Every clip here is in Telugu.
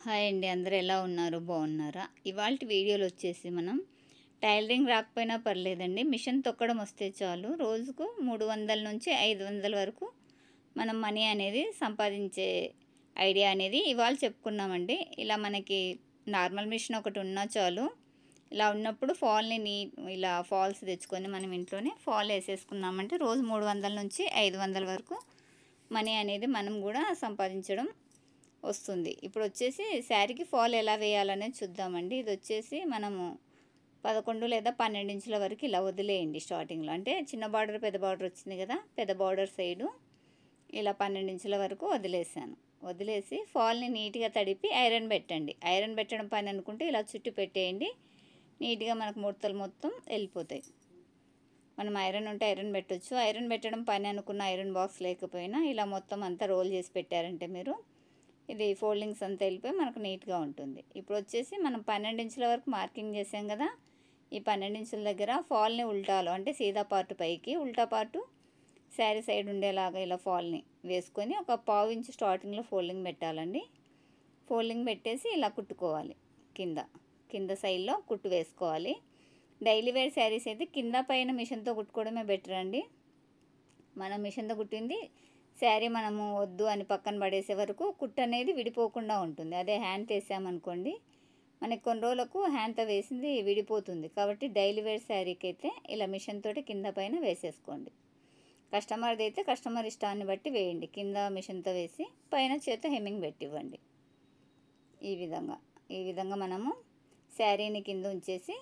హాయ్ అండి, అందరూ ఎలా ఉన్నారు? బాగున్నారా? ఇవాల్టి వీడియోలో వచ్చేసి మనం టైలరింగ్ రాకపోయినా పర్లేదండి, మిషన్ తొక్కడం వస్తే చాలు రోజుకు 300 నుంచి 500 వరకు మనం మనీ అనేది సంపాదించే ఐడియా అనేది ఇవాళ చెప్పుకున్నామండి. ఇలా మనకి నార్మల్ మిషన్ ఒకటి ఉన్నా చాలు. ఇలా ఉన్నప్పుడు ఫాల్ని ఇలా ఫాల్స్ తెచ్చుకొని మనం ఇంట్లోనే ఫాల్ వేసేసుకున్నామంటే రోజు 300 నుంచి 500 వరకు మనీ అనేది మనం కూడా సంపాదించడం వస్తుంది. ఇప్పుడు వచ్చేసి శారీకి ఫాల్ ఎలా వేయాలనేది చూద్దామండి. ఇది వచ్చేసి మనము 11 లేదా 12 ఇంచుల వరకు ఇలా వదిలేయండి స్టార్టింగ్లో. అంటే చిన్న బార్డర్ పెద్ద బార్డర్ వచ్చింది కదా, పెద్ద బార్డర్ సైడు ఇలా 12 ఇంచుల వరకు వదిలేసాను. వదిలేసి ఫాల్ని నీట్గా తడిపి ఐరన్ పెట్టండి. ఐరన్ పెట్టడం పని అనుకుంటే ఇలా చుట్టూ పెట్టేయండి, నీట్గా మనకు ముడతలు మొత్తం వెళ్ళిపోతాయి. మనం ఐరన్ ఉంటే ఐరన్ పెట్టవచ్చు. ఐరన్ పెట్టడం పని అనుకున్న ఐరన్ బాక్స్ లేకపోయినా ఇలా మొత్తం అంతా రోల్ చేసి పెట్టారంటే మీరు ఇది ఫోల్డింగ్స్ అంతా వెళ్ళిపోయి మనకు నీట్గా ఉంటుంది. ఇప్పుడు వచ్చేసి మనం 12 ఇంచుల వరకు మార్కింగ్ చేసాం కదా, ఈ 12 ఇంచుల దగ్గర ఫాల్ని ఉల్టాలో అంటే సీదా పార్ట్ పైకి, ఉల్టా పార్టు శారీ సైడ్ ఉండేలాగా ఇలా ఫాల్ని వేసుకొని ఒక 1/2 ఇంచు స్టార్టింగ్లో ఫోల్డింగ్ పెట్టాలండి. ఫోల్డింగ్ పెట్టేసి ఇలా కుట్టుకోవాలి. కింద సైడ్లో కుట్టు వేసుకోవాలి. డైలీ వేర్ శారీస్ అయితే కింద పైన మిషన్తో కుట్టుకోవడమే బెటర్ అండి. మనం మిషన్తో కుట్టింది శారీ మనము వద్దు అని పక్కన పడేసే వరకు కుట్టు అనేది విడిపోకుండా ఉంటుంది. అదే హ్యాండ్ వేసామనుకోండి, మనకి కొన్ని రోజులకు హ్యాండ్తో వేసింది విడిపోతుంది. కాబట్టి డైలీ వేర్ శారీకి అయితే ఇలా మిషన్ తోటి కింద పైన వేసేసుకోండి. కస్టమర్ది అయితే కస్టమర్ ఇష్టాన్ని బట్టి వేయండి. కింద మిషన్తో వేసి పైన చేత హెమ్మింగ్ పెట్టి ఇవ్వండి. ఈ విధంగా మనము శారీని కింద ఉంచేసి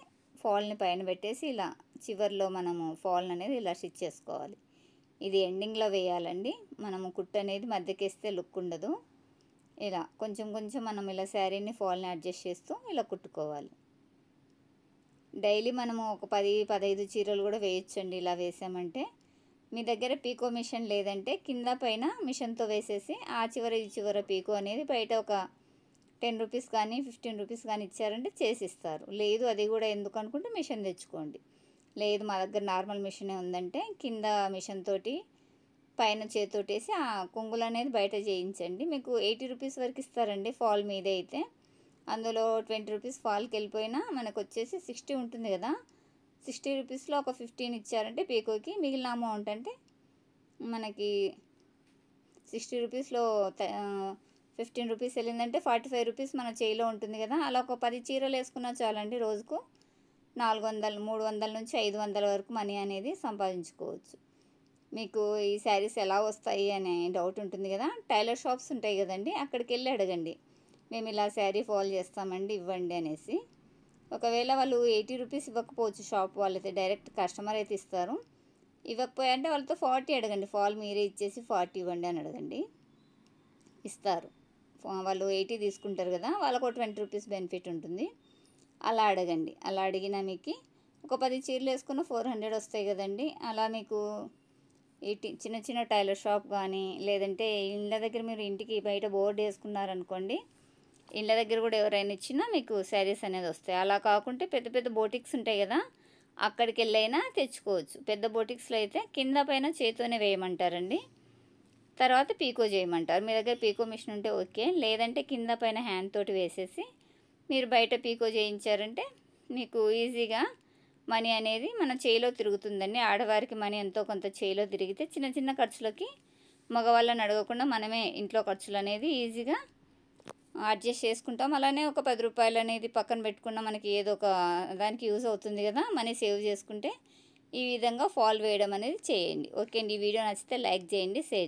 ఫాల్ని పైన పెట్టేసి ఇలా చివర్లో మనము ఫాల్ని అనేది ఇలా స్టిచ్ చేసుకోవాలి. ఇది ఎండింగ్లో వేయాలండి. మనము కుట్టు అనేది మధ్యకేస్తే లుక్ ఉండదు. ఇలా కొంచెం మనం ఇలా శారీని ఫాల్ని అడ్జస్ట్ చేస్తూ ఇలా కుట్టుకోవాలి. డైలీ మనము ఒక 10-15 చీరలు కూడా వేయొచ్చండి. ఇలా వేసామంటే మీ దగ్గర పీకో మిషన్ లేదంటే కింద పైన మిషన్తో వేసేసి ఆ చివర ఈ చివర పీకో అనేది బయట ఒక 10 రూపీస్ కానీ 15 రూపీస్ కానీ ఇచ్చారంటే చేసిస్తారు. లేదు అది కూడా ఎందుకు అనుకుంటే మిషన్ తెచ్చుకోండి. లేదు మా దగ్గర నార్మల్ మిషనే ఉందంటే కింద మిషన్ తోటి పైన చేతితోటేసి ఆ కొంగులు అనేది బయట చేయించండి. మీకు 80 రూపీస్ వరకు ఇస్తారండి ఫాల్ మీదే అయితే. అందులో 20 రూపీస్ ఫాల్కి వెళ్ళిపోయినా మనకు వచ్చేసి 60 ఉంటుంది కదా, 60 రూపీస్లో ఒక 15 ఇచ్చారంటే పీకోకి మిగిలిన అమౌంట్ అంటే మనకి 60 రూపీస్లో 15 రూపీస్ వెళ్ళిందంటే 45 రూపీస్ మన చేయిలో ఉంటుంది కదా. అలా ఒక 10 చీరలు వేసుకున్నా చాలండి. రోజుకు 400, 300 నుంచి 500 వరకు మనీ అనేది సంపాదించుకోవచ్చు. మీకు ఈ శారీస్ ఎలా వస్తాయి అనే డౌట్ ఉంటుంది కదా, టైలర్ షాప్స్ ఉంటాయి కదండి, అక్కడికి వెళ్ళి అడగండి. మేము ఇలా శారీ ఫాల్ చేస్తామండి ఇవ్వండి అనేసి. ఒకవేళ వాళ్ళు 80 రూపీస్ ఇవ్వకపోవచ్చు, షాప్ వాళ్ళైతే డైరెక్ట్ కస్టమర్ అయితే ఇస్తారు. ఇవ్వకపోయారంటే వాళ్ళతో 40 అడగండి. ఫాల్ మీరే ఇచ్చేసి 40 ఇవ్వండి అని అడగండి, ఇస్తారు. వాళ్ళు 80 తీసుకుంటారు కదా, వాళ్ళకు 20 రూపీస్ బెనిఫిట్ ఉంటుంది. అలా అడగండి. అలా అడిగిన మీకు ఒక 10 చీరలు వేసుకున్న 400 వస్తాయి కదండి. అలా మీకు ఈ చిన్న టైలర్ షాప్ కానీ లేదంటే ఇళ్ళ దగ్గర మీరు ఇంటికి బయట బోర్డు వేసుకున్నారనుకోండి, ఇళ్ళ దగ్గర కూడా ఎవరైనా ఇచ్చినా మీకు శారీస్ అనేది వస్తాయి. అలా కాకుంటే పెద్ద బోటిక్స్ ఉంటాయి కదా, అక్కడికి వెళ్ళైనా తెచ్చుకోవచ్చు. పెద్ద బోటిక్స్లో అయితే కింద పైన చేతితోనే వేయమంటారండి, తర్వాత పీకో చేయమంటారు. మీ దగ్గర పీకో మిషన్ ఉంటే ఓకే, లేదంటే కింద పైన హ్యాండ్ తోటి వేసేసి మీరు బయట పీకో చేయించారంటే మీకు ఈజీగా మనీ అనేది మన చేయిలో తిరుగుతుందండి. ఆడవారికి మనీ ఎంతో కొంత చేయిలో తిరిగితే చిన్న ఖర్చులకి మగవాళ్ళని అడగకుండా మనమే ఇంట్లో ఖర్చులు అనేది ఈజీగా అడ్జస్ట్ చేసుకుంటాం. అలానే ఒక 10 రూపాయలు అనేది పక్కన పెట్టుకున్న మనకి ఏదో ఒక దానికి యూజ్ అవుతుంది కదా, మనీ సేవ్ చేసుకుంటే ఈ విధంగా ఫాల్ వేయడం అనేది చేయండి. ఓకే అండి, ఈ వీడియో నచ్చితే లైక్ చేయండి, షేర్ చేయండి.